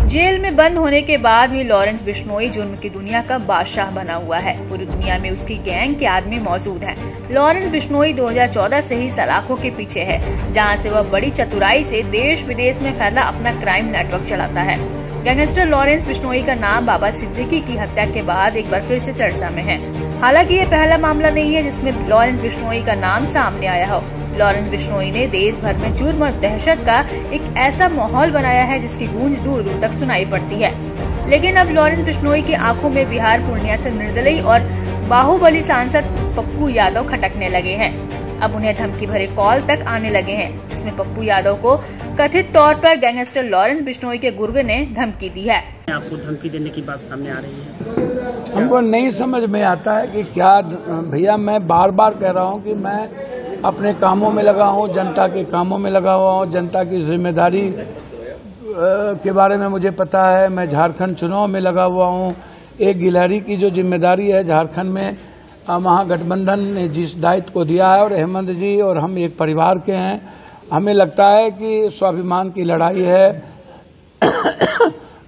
Jail में बंद होने के बाद भी लॉरेंस बिश्नोई जुर्म की दुनिया का बादशाह बना हुआ है। पूरी दुनिया में उसकी गैंग के आदमी मौजूद हैं। लॉरेंस बिश्नोई 2014 से ही सलाखों के पीछे है, जहां से वह बड़ी चतुराई से देश विदेश में फैला अपना क्राइम नेटवर्क चलाता है। गैंगस्टर लॉरेंस बिश्नोई का नाम बाबा सिद्दीकी की हत्या के बाद एक बार फिर से चर्चा में है। हालांकि ये पहला मामला नहीं है जिसमें लॉरेंस बिश्नोई का नाम सामने आया हो। लॉरेंस बिश्नोई ने देश भर में जुर्म और दहशत का एक ऐसा माहौल बनाया है जिसकी गूंज दूर दूर तक सुनाई पड़ती है। लेकिन अब लॉरेंस बिश्नोई की आंखों में बिहार पूर्णिया से निर्दलीय और बाहुबली सांसद पप्पू यादव खटकने लगे हैं। अब उन्हें धमकी भरे कॉल तक आने लगे हैं, जिसमें पप्पू यादव को कथित तौर पर गैंगस्टर लॉरेंस बिश्नोई के गुर्गे ने धमकी दी है। आपको धमकी देने की बात सामने आ रही है। हमको नहीं समझ में आता है कि क्या भैया, मैं बार बार कह रहा हूँ कि मैं अपने कामों में लगा हूँ, जनता के कामों में लगा हुआ हूँ, जनता की जिम्मेदारी के बारे में मुझे पता है। मैं झारखंड चुनाव में लगा हुआ हूँ। एक गिलहरी की जो जिम्मेदारी है झारखंड में, महागठबंधन ने जिस दायित्व को दिया है, और हेमंत जी और हम एक परिवार के हैं, हमें लगता है कि स्वाभिमान की लड़ाई है,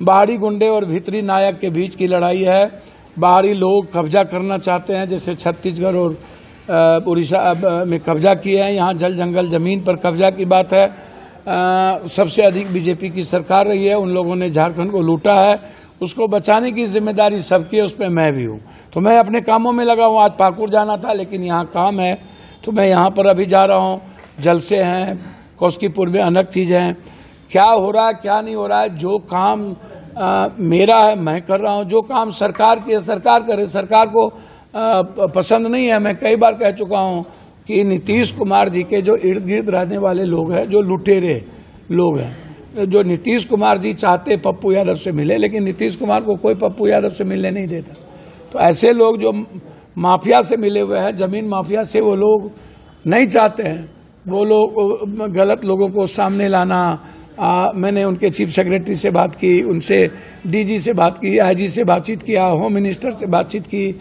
बाहरी गुंडे और भीतरी नायक के बीच की लड़ाई है। बाहरी लोग कब्जा करना चाहते हैं, जैसे छत्तीसगढ़ और उड़ीसा में कब्जा किए हैं। यहाँ जल जंगल जमीन पर कब्जा की बात है। सबसे अधिक बीजेपी की सरकार रही है, उन लोगों ने झारखंड को लूटा है। उसको बचाने की जिम्मेदारी सबकी है, उसमें मैं भी हूँ। तो मैं अपने कामों में लगा हूँ। आज पाकुड़ जाना था, लेकिन यहाँ काम है तो मैं यहाँ पर अभी जा रहा हूँ। जलसे हैं, कौशकीपुर में अनेक चीज़ें हैं। क्या हो रहा है क्या नहीं हो रहा है, जो काम मेरा है मैं कर रहा हूँ, जो काम सरकार की है सरकार करे। सरकार को पसंद नहीं है। मैं कई बार कह चुका हूँ कि नीतीश कुमार जी के जो इर्द गिर्द रहने वाले लोग हैं, जो लुटेरे लोग हैं, जो नीतीश कुमार जी चाहते पप्पू यादव से मिले, लेकिन नीतीश कुमार को कोई पप्पू यादव से मिलने नहीं देता। तो ऐसे लोग जो माफिया से मिले हुए हैं, जमीन माफिया से, वो लोग नहीं चाहते हैं। वो लोग गलत लोगों को सामने लाना। मैंने उनके चीफ सेक्रेटरी से बात की, उनसे डीजी से बात की, आईजी से बातचीत किया, होम मिनिस्टर से बातचीत की।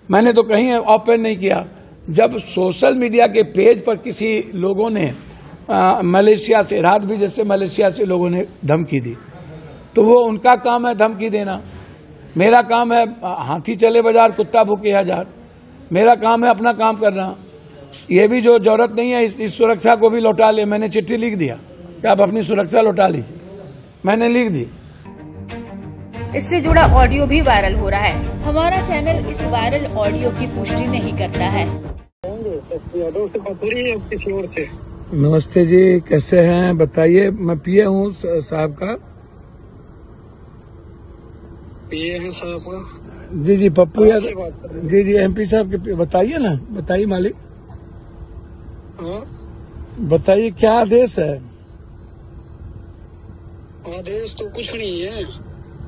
मैंने तो कहीं ओपन नहीं किया। जब सोशल मीडिया के पेज पर किसी लोगों ने मलेशिया से, रात भी जैसे मलेशिया से लोगों ने धमकी दी, तो वो उनका काम है धमकी देना। मेरा काम है हाथी चले बाजार कुत्ता भूखे हजार। मेरा काम है अपना काम करना। ये भी जो जरूरत नहीं है इस सुरक्षा को भी लौटा ले। मैंने चिट्ठी लिख दिया कि आप अपनी सुरक्षा लौटा लीजिए, मैंने लिख दी। इससे जुड़ा ऑडियो भी वायरल हो रहा है। हमारा चैनल इस वायरल ऑडियो की पुष्टि नहीं करता है। किसी और से नमस्ते जी, कैसे हैं बताइए। मैं पीए हूँ साहब का। पीए हैं साहब का? जी पप्पू यादव जी एमपी साहब के। बताइए ना, बताइए मालिक। बताइए क्या आदेश है। आदेश तो कुछ नहीं है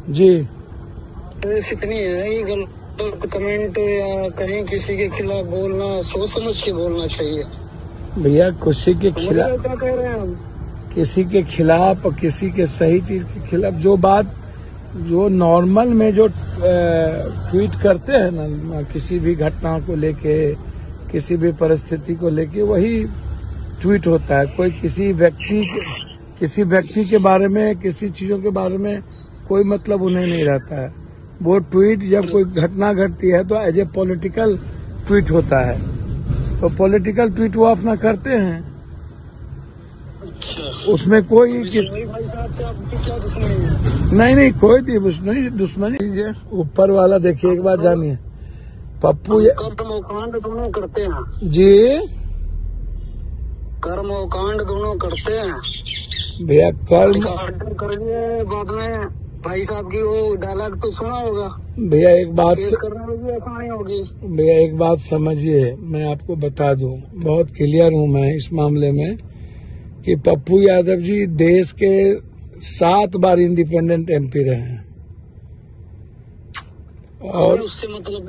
जी। आदेश इतनी है कि गलत कमेंट या कहीं किसी के खिलाफ बोलना सोच समझ के बोलना चाहिए भैया। किसी के खिलाफ, क्या कह रहे हैं हम? किसी के खिलाफ और किसी के सही चीज के खिलाफ जो बात, जो नॉर्मल में जो ट्वीट करते हैं ना, किसी भी घटना को लेके, किसी भी परिस्थिति को लेके, वही ट्वीट होता है। कोई किसी व्यक्ति के बारे में, किसी चीजों के बारे में कोई मतलब उन्हें नहीं रहता है। वो ट्वीट जब कोई घटना घटती है तो एज ए पॉलिटिकल ट्वीट होता है। तो पॉलिटिकल ट्वीट वो अपना करते हैं। उसमें कोई भाई साहब से आपकी क्या दुश्मनी है? नहीं कोई दुश्मनी। ऊपर वाला देखिए, एक बार जानिए। पप्पू कर्मकांड दोनों करते हैं जी, कर्मकांड दोनों करते हैं भैया। कर्म करिए, बाद में भाई साहब की वो डायलॉग तो सुना होगा भैया। एक बात करने में भी आसानी होगी भैया, एक बात समझिए, मैं आपको बता दूं, बहुत क्लियर हूं मैं इस मामले में कि पप्पू यादव जी देश के 7 बार इंडिपेंडेंट एमपी रहे हैं। और उससे मतलब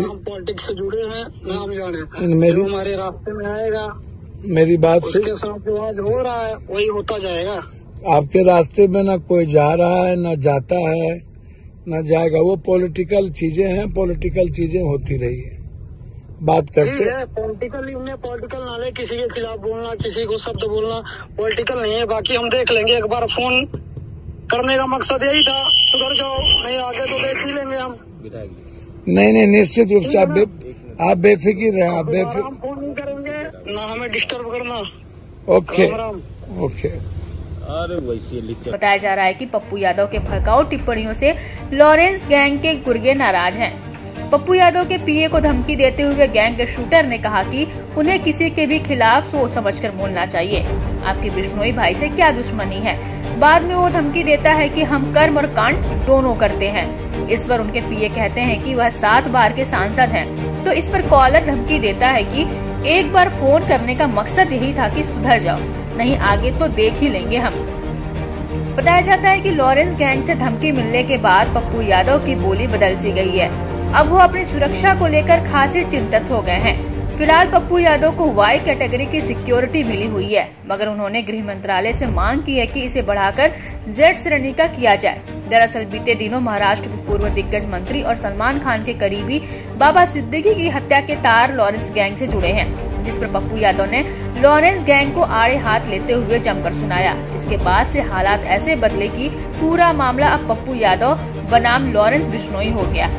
हम पॉलिटिक्स से जुड़े हैं ना, हम जाने जो हमारे रास्ते में आएगा, मेरी बात से उसके साथ जो आज हो रहा है वही होता जाएगा। आपके रास्ते में ना कोई जा रहा है, ना जाता है, ना जाएगा। वो पॉलिटिकल चीजें हैं, पॉलिटिकल चीजें होती रही है, बात करते हैं। पॉलिटिकल उन्हें पॉलिटिकल नाले, किसी के खिलाफ बोलना, किसी को शब्द बोलना पॉलिटिकल नहीं है। बाकी हम देख लेंगे, एक बार फोन करने का मकसद यही था, सुधर जाओ, नहीं आगे तो देख ही लेंगे हम। नहीं, निश्चित रूप से आप बेफिक्र रहे, आप बेफिक्र। हम फोन नहीं करेंगे, ना हमें डिस्टर्ब करना। ओके। अरे वैसे लिख बताया जा रहा है कि पप्पू यादव के भड़काऊ टिप्पणियों से लॉरेंस गैंग के गुर्गे नाराज हैं। पप्पू यादव के पीए को धमकी देते हुए गैंग के शूटर ने कहा कि उन्हें किसी के भी खिलाफ सोच समझकर बोलना चाहिए। आपके बिश्नोई भाई से क्या दुश्मनी है? बाद में वो धमकी देता है कि हम कर्म और कांड दोनों करते हैं। इस पर उनके पीए कहते हैं कि वह 7 बार के सांसद हैं। तो इस पर कॉलर धमकी देता है कि एक बार फोन करने का मकसद यही था कि सुधर जाओ, नहीं आगे तो देख ही लेंगे हम। बताया जाता है कि लॉरेंस गैंग से धमकी मिलने के बाद पप्पू यादव की बोली बदल सी गई है। अब वो अपनी सुरक्षा को लेकर खासे चिंतित हो गए हैं। फिलहाल पप्पू यादव को वाई कैटेगरी की सिक्योरिटी मिली हुई है, मगर उन्होंने गृह मंत्रालय से मांग की है कि इसे बढ़ाकर जेड श्रेणी का किया जाए। दरअसल बीते दिनों महाराष्ट्र के पूर्व दिग्गज मंत्री और सलमान खान के करीबी बाबा सिद्दीकी की हत्या के तार लॉरेंस गैंग से जुड़े हैं, जिस पर पप्पू यादव ने लॉरेंस गैंग को आड़े हाथ लेते हुए जमकर सुनाया। इसके बाद से हालात ऐसे बदले कि पूरा मामला अब पप्पू यादव बनाम लॉरेंस बिश्नोई हो गया।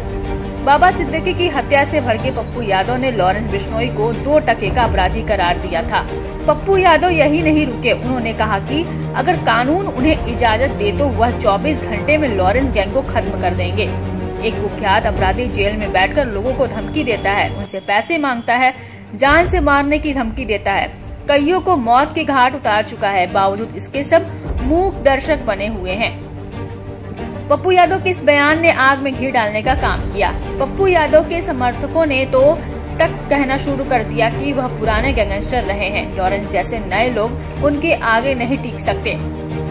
बाबा सिद्दीकी की हत्या से भड़के पप्पू यादव ने लॉरेंस बिश्नोई को 2 टके का अपराधी करार दिया था। पप्पू यादव यही नहीं रुके, उन्होंने कहा कि अगर कानून उन्हें इजाजत दे तो वह 24 घंटे में लॉरेंस गैंग को खत्म कर देंगे। एक कुख्यात अपराधी जेल में बैठकर लोगों को धमकी देता है, उनसे पैसे मांगता है, जान से मारने की धमकी देता है, कईयों को मौत के घाट उतार चुका है। बावजूद इसके सब मूक दर्शक बने हुए हैं। पप्पू यादव के इस बयान ने आग में घी डालने का काम किया। पप्पू यादव के समर्थकों ने तो तक कहना शुरू कर दिया कि वह पुराने गैंगस्टर रहे हैं, लॉरेंस जैसे नए लोग उनके आगे नहीं टिक सकते।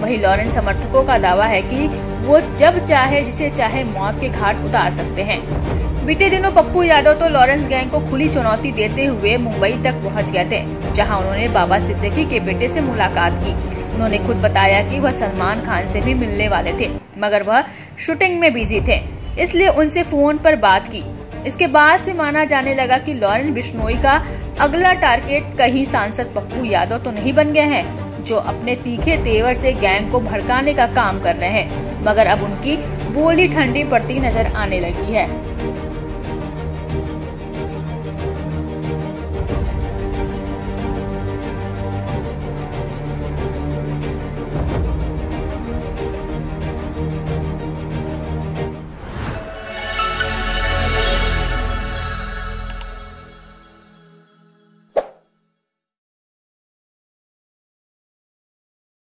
वहीं लॉरेंस समर्थकों का दावा है कि वो जब चाहे जिसे चाहे मौत के घाट उतार सकते हैं। बीते दिनों पप्पू यादव तो लॉरेंस गैंग को खुली चुनौती देते हुए मुंबई तक पहुंच गए थे, जहां उन्होंने बाबा सिद्दीकी के बेटे से मुलाकात की। उन्होंने खुद बताया कि वह सलमान खान से भी मिलने वाले थे, मगर वह शूटिंग में बिजी थे, इसलिए उनसे फोन पर बात की। इसके बाद से माना जाने लगा कि लॉरेंस बिश्नोई का अगला टारगेट कहीं सांसद पप्पू यादव तो नहीं बन गए हैं, जो अपने तीखे तेवर से गैंग को भड़काने का काम कर रहे हैं, मगर अब उनकी बोली ठंडी पड़ती नजर आने लगी है।